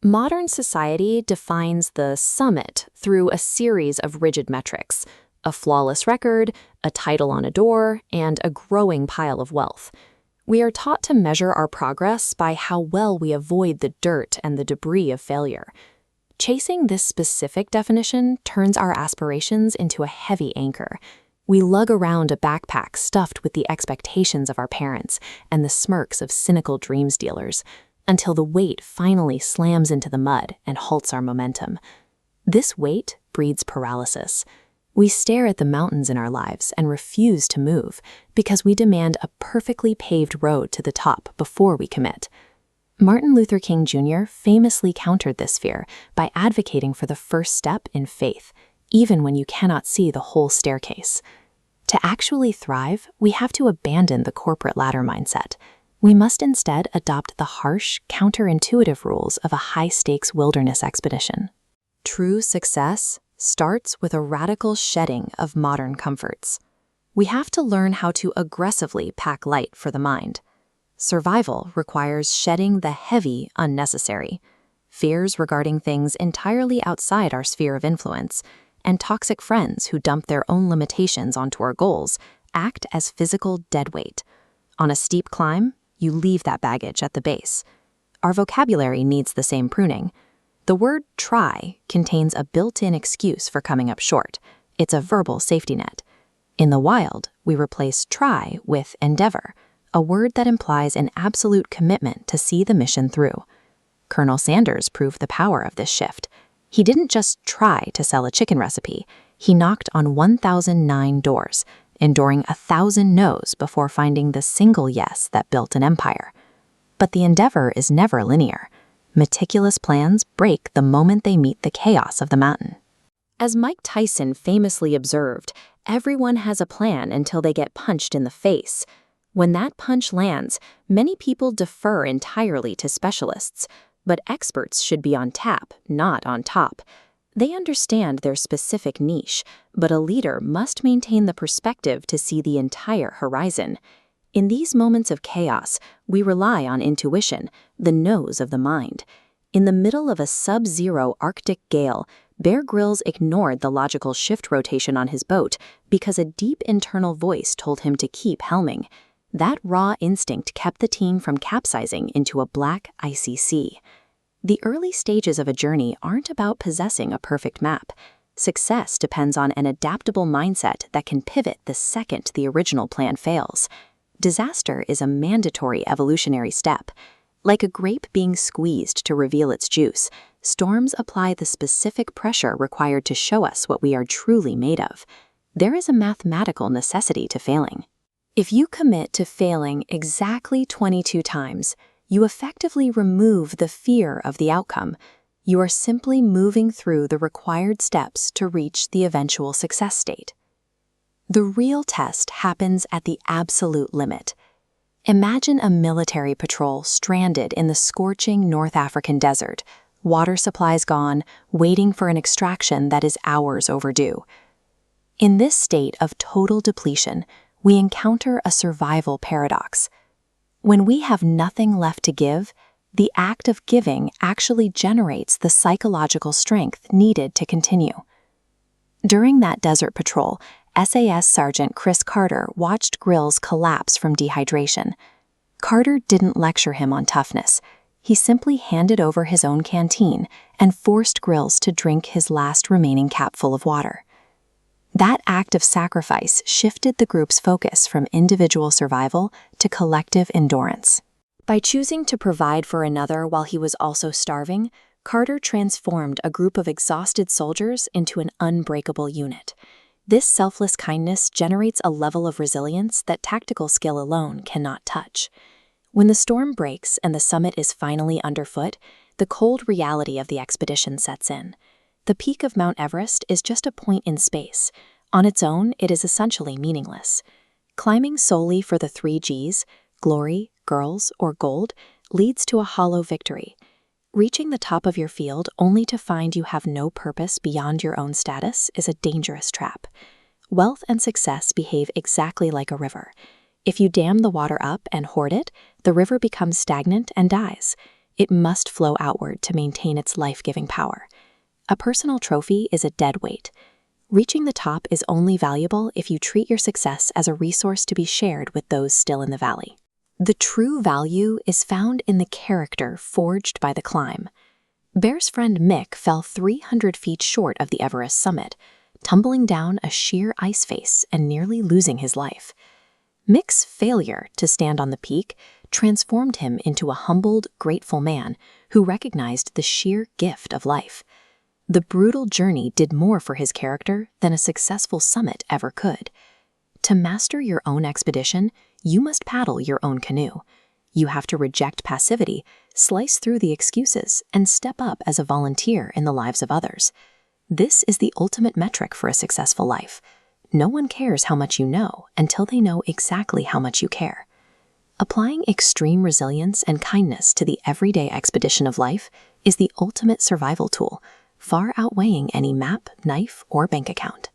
Modern society defines the summit through a series of rigid metrics: a flawless record, a title on a door, and a growing pile of wealth. We are taught to measure our progress by how well we avoid the dirt and the debris of failure. Chasing this specific definition turns our aspirations into a heavy anchor. We lug around a backpack stuffed with the expectations of our parents and the smirks of cynical dream stealers, until the weight finally slams into the mud and halts our momentum. This weight breeds paralysis. We stare at the mountains in our lives and refuse to move because we demand a perfectly paved road to the top before we commit. Martin Luther King Jr. famously countered this fear by advocating for the first step in faith, even when you cannot see the whole staircase. To actually thrive, we have to abandon the corporate ladder mindset. We must instead adopt the harsh, counterintuitive rules of a high-stakes wilderness expedition. True success starts with a radical shedding of modern comforts. We have to learn how to aggressively pack light for the mind. Survival requires shedding the heavy, unnecessary, fears regarding things entirely outside our sphere of influence, and toxic friends who dump their own limitations onto our goals act as physical deadweight. On a steep climb, you leave that baggage at the base. Our vocabulary needs the same pruning. The word try contains a built-in excuse for coming up short. It's a verbal safety net. In the wild, we replace try with endeavor, a word that implies an absolute commitment to see the mission through. Colonel Sanders proved the power of this shift. He didn't just try to sell a chicken recipe. He knocked on 1,009 doors, enduring 1,000 no's before finding the single yes that built an empire. But the endeavor is never linear. Meticulous plans break the moment they meet the chaos of the mountain. As Mike Tyson famously observed, everyone has a plan until they get punched in the face. When that punch lands, many people defer entirely to specialists, but experts should be on tap, not on top. They understand their specific niche, but a leader must maintain the perspective to see the entire horizon. In these moments of chaos, we rely on intuition, the nose of the mind. In the middle of a sub-zero Arctic gale, Bear Grylls ignored the logical shift rotation on his boat because a deep internal voice told him to keep helming. That raw instinct kept the team from capsizing into a black, icy sea. The early stages of a journey aren't about possessing a perfect map. Success depends on an adaptable mindset that can pivot the second the original plan fails. Disaster is a mandatory evolutionary step. Like a grape being squeezed to reveal its juice, storms apply the specific pressure required to show us what we are truly made of. There is a mathematical necessity to failing. If you commit to failing exactly 22 times, you effectively remove the fear of the outcome. You are simply moving through the required steps to reach the eventual success state. The real test happens at the absolute limit. Imagine a military patrol stranded in the scorching North African desert, water supplies gone, waiting for an extraction that is hours overdue. In this state of total depletion, we encounter a survival paradox. When we have nothing left to give, the act of giving actually generates the psychological strength needed to continue. During that desert patrol, SAS Sergeant Chris Carter watched Grylls collapse from dehydration. Carter didn't lecture him on toughness. He simply handed over his own canteen and forced Grylls to drink his last remaining capful of water. That act of sacrifice shifted the group's focus from individual survival to collective endurance. By choosing to provide for another while he was also starving, Carter transformed a group of exhausted soldiers into an unbreakable unit. This selfless kindness generates a level of resilience that tactical skill alone cannot touch. When the storm breaks and the summit is finally underfoot, the cold reality of the expedition sets in. The peak of Mount Everest is just a point in space. On its own, it is essentially meaningless. Climbing solely for the 3 Gs, glory, girls, or gold, leads to a hollow victory. Reaching the top of your field only to find you have no purpose beyond your own status is a dangerous trap. Wealth and success behave exactly like a river. If you dam the water up and hoard it, the river becomes stagnant and dies. It must flow outward to maintain its life-giving power. A personal trophy is a dead weight. Reaching the top is only valuable if you treat your success as a resource to be shared with those still in the valley. The true value is found in the character forged by the climb. Bear's friend Mick fell 300 feet short of the Everest summit, tumbling down a sheer ice face and nearly losing his life. Mick's failure to stand on the peak transformed him into a humbled, grateful man who recognized the sheer gift of life. The brutal journey did more for his character than a successful summit ever could. To master your own expedition, you must paddle your own canoe. You have to reject passivity, slice through the excuses, and step up as a volunteer in the lives of others. This is the ultimate metric for a successful life. No one cares how much you know until they know exactly how much you care. Applying extreme resilience and kindness to the everyday expedition of life is the ultimate survival tool, far outweighing any map, knife, or bank account.